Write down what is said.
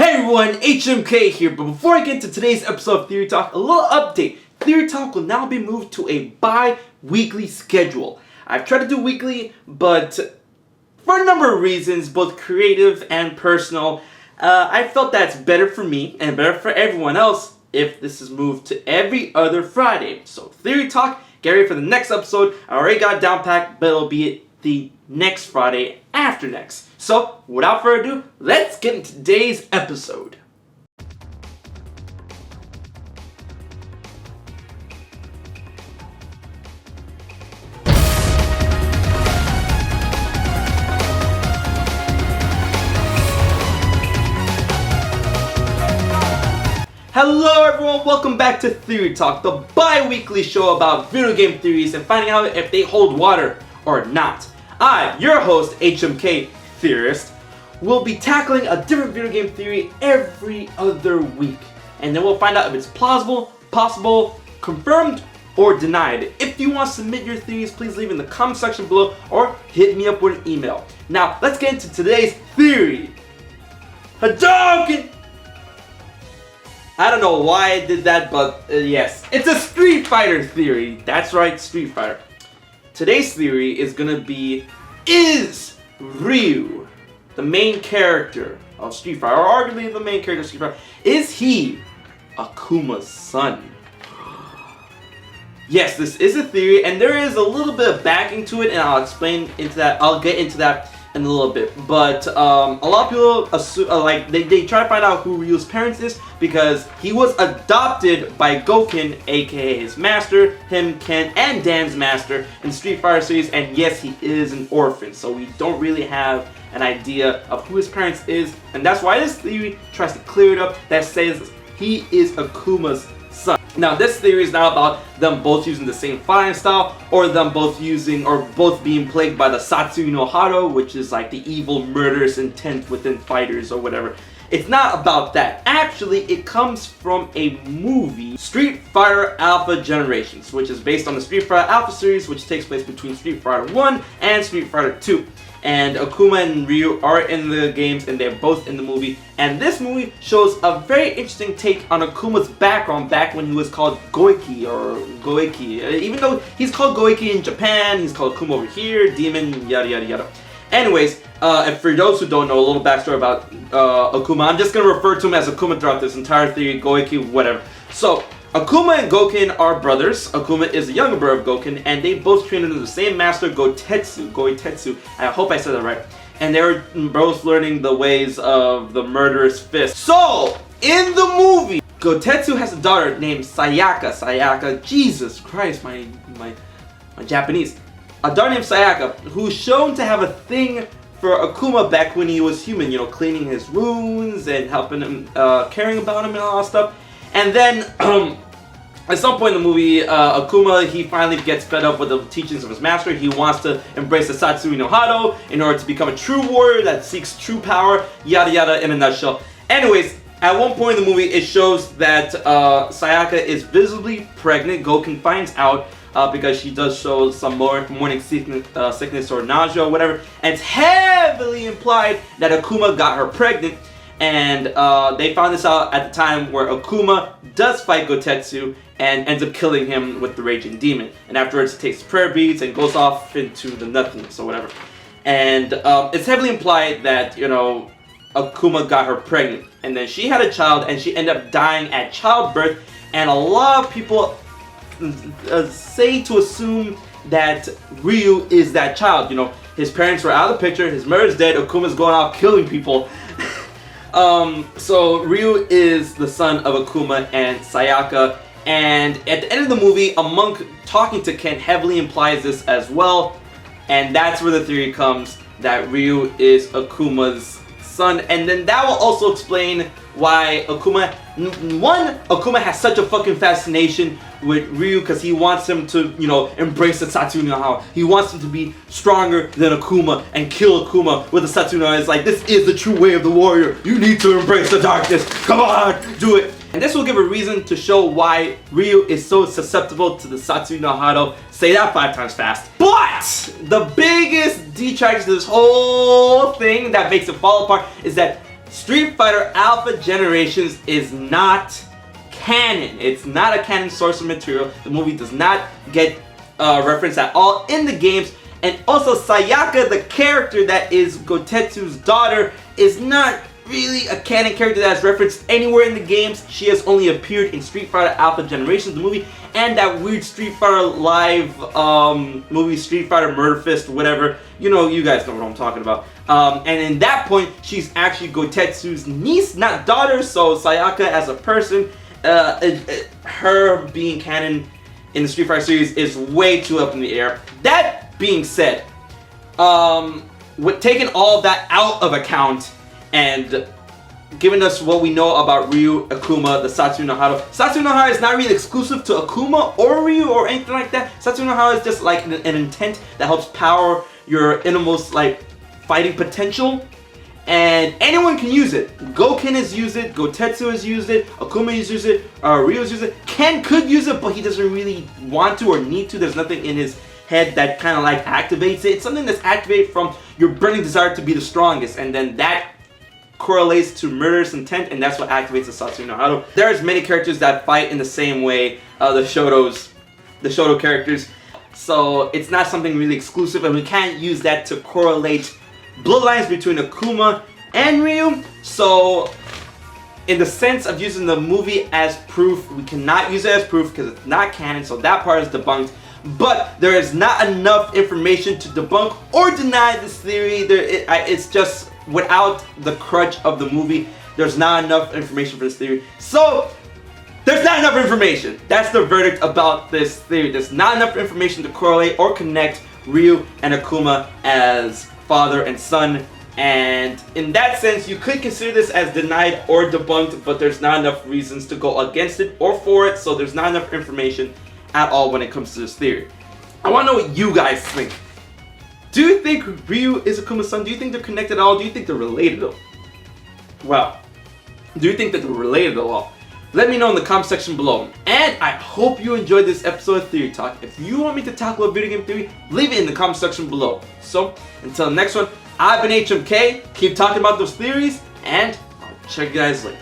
Hey everyone, HMK here, but before I get into today's episode of Theory Talk, a little update. Theory Talk will now be moved to a bi-weekly schedule. I've tried to do weekly, but for a number of reasons, both creative and personal, I felt that's better for me and better for everyone else if this is moved to every other Friday. So Theory Talk, get ready for the next episode. I already got it down packed, but it'll be the next Friday after next. So, without further ado, let's get into today's episode. Hello everyone, welcome back to Theory Talk, the bi-weekly show about video game theories and finding out if they hold water or not. I, your host, HMK Theorist, will be tackling a different video game theory every other week. And then we'll find out if it's plausible, possible, confirmed, or denied. If you want to submit your theories, please leave in the comment section below or hit me up with an email. Now, let's get into today's theory. Hadouken! I don't know why I did that, but yes. It's a Street Fighter theory. That's right, Street Fighter. Today's theory is gonna be, is Ryu, the main character of Street Fighter, or arguably the main character of Street Fighter, is he Akuma's son? Yes, this is a theory, and there is a little bit of backing to it, and I'll explain into that. I'll get into that in a little bit. But a lot of people assume, they try to find out who Ryu's parents is because he was adopted by Goken, aka his master, him, Ken, and Dan's master in the Street Fighter series, and yes, he is an orphan, so we don't really have an idea of who his parents is, and that's why this theory tries to clear it up, that says he is Akuma's son. Now, this theory is not about them both using the same fighting style, or them both using, or both being plagued by the Satsui no Hado, which is like the evil, murderous intent within fighters or whatever. It's not about that. Actually, it comes from a movie, Street Fighter Alpha Generations, which is based on the Street Fighter Alpha series, which takes place between Street Fighter 1 and Street Fighter 2. And Akuma and Ryu are in the games, and they're both in the movie. And this movie shows a very interesting take on Akuma's background back when he was called Goiki, or Goiki. Even though he's called Goiki in Japan, he's called Akuma over here, Demon, yada yada yada. Anyways, and for those who don't know, a little backstory about Akuma, I'm just going to refer to him as Akuma throughout this entire theory, Goiki, whatever. So, Akuma and Goken are brothers. Akuma is the younger brother of Goken, and they both trained under the same master, Goitetsu. I hope I said that right. And they were both learning the ways of the murderous fist. So, in the movie, Goitetsu has a daughter named Sayaka, Jesus Christ, my Japanese. A daughter named Sayaka, who's shown to have a thing for Akuma back when he was human, you know, cleaning his wounds and helping him, caring about him and all that stuff. And then, at some point in the movie, Akuma, he finally gets fed up with the teachings of his master. He wants to embrace the Satsui no Hado in order to become a true warrior that seeks true power, yada yada in a nutshell. Anyways, at one point in the movie, it shows that Sayaka is visibly pregnant. Goken finds out because she does show some morning sickness or nausea or whatever. And it's heavily implied that Akuma got her pregnant. And they found this out at the time where Akuma does fight Goitetsu and ends up killing him with the Raging Demon. And afterwards, he takes prayer beads and goes off into the nothingness or whatever. And it's heavily implied that, you know, Akuma got her pregnant. And then she had a child, and she ended up dying at childbirth. And a lot of people say to assume that Ryu is that child. You know, his parents were out of the picture, his mother's dead, Akuma's going out killing people. So Ryu is the son of Akuma and Sayaka, and at the end of the movie, a monk talking to Ken heavily implies this as well, and that's where the theory comes that Ryu is Akuma's son, and then that will also explain why Akuma has such a fucking fascination with Ryu, because he wants him to, you know, embrace the Satsui no Hado. He wants him to be stronger than Akuma and kill Akuma with the Satsui no Hado. It's like, this is the true way of the warrior. You need to embrace the darkness. Come on, do it. And this will give a reason to show why Ryu is so susceptible to the Satsui no Hado. Say that 5 times fast. But the biggest detractor to this whole thing that makes it fall apart is that Street Fighter Alpha Generations is not canon. It's not a canon source of material. The movie does not get referenced at all in the games. And also Sayaka, the character that is Gotetsu's daughter, is not really a canon character that is referenced anywhere in the games. She has only appeared in Street Fighter Alpha Generations, the movie, and that weird Street Fighter Live movie, Street Fighter Murder Fist, whatever. You know, you guys know what I'm talking about. And in that point, she's actually Gotetsu's niece, not daughter. So Sayaka as a person, her being canon in the Street Fighter series is way too up in the air. That being said, with taking all of that out of account and giving us what we know about Ryu, Akuma, the Satsu no Hado. Satsu no Hado is not really exclusive to Akuma or Ryu or anything like that. Satsu no Hado is just like an intent that helps power your innermost like fighting potential. And anyone can use it. Goken has used it, Gotetsu has used it, Akuma has used it, Ryu has used it. Ken could use it, but he doesn't really want to or need to. There's nothing in his head that kind of like activates it. It's something that's activated from your burning desire to be the strongest, and then that correlates to murderous intent, and that's what activates the Satsu no Hado. There's many characters that fight in the same way, the Shoto characters. So it's not something really exclusive, and we can't use that to correlate bloodlines between Akuma and Ryu. So in the sense of using the movie as proof, we cannot use it as proof because it's not canon, so that part is debunked. But there is not enough information to debunk or deny this theory. It's just without the crutch of the movie, there's not enough information for this theory. So there's not enough information. That's the verdict about this theory. There's not enough information to correlate or connect Ryu and Akuma as father and son. And in that sense, you could consider this as denied or debunked, but there's not enough reasons to go against it or for it. So there's not enough information at all when it comes to this theory. I want to know what you guys think. Do you think Ryu is Akuma's son? Do you think they're connected at all? Do you think they're related at all? Well, do you think that they're related at all? Let me know in the comment section below. And I hope you enjoyed this episode of Theory Talk. If you want me to tackle a video game theory, leave it in the comment section below. So, until the next one, I've been HMK. Keep talking about those theories, and I'll check you guys later.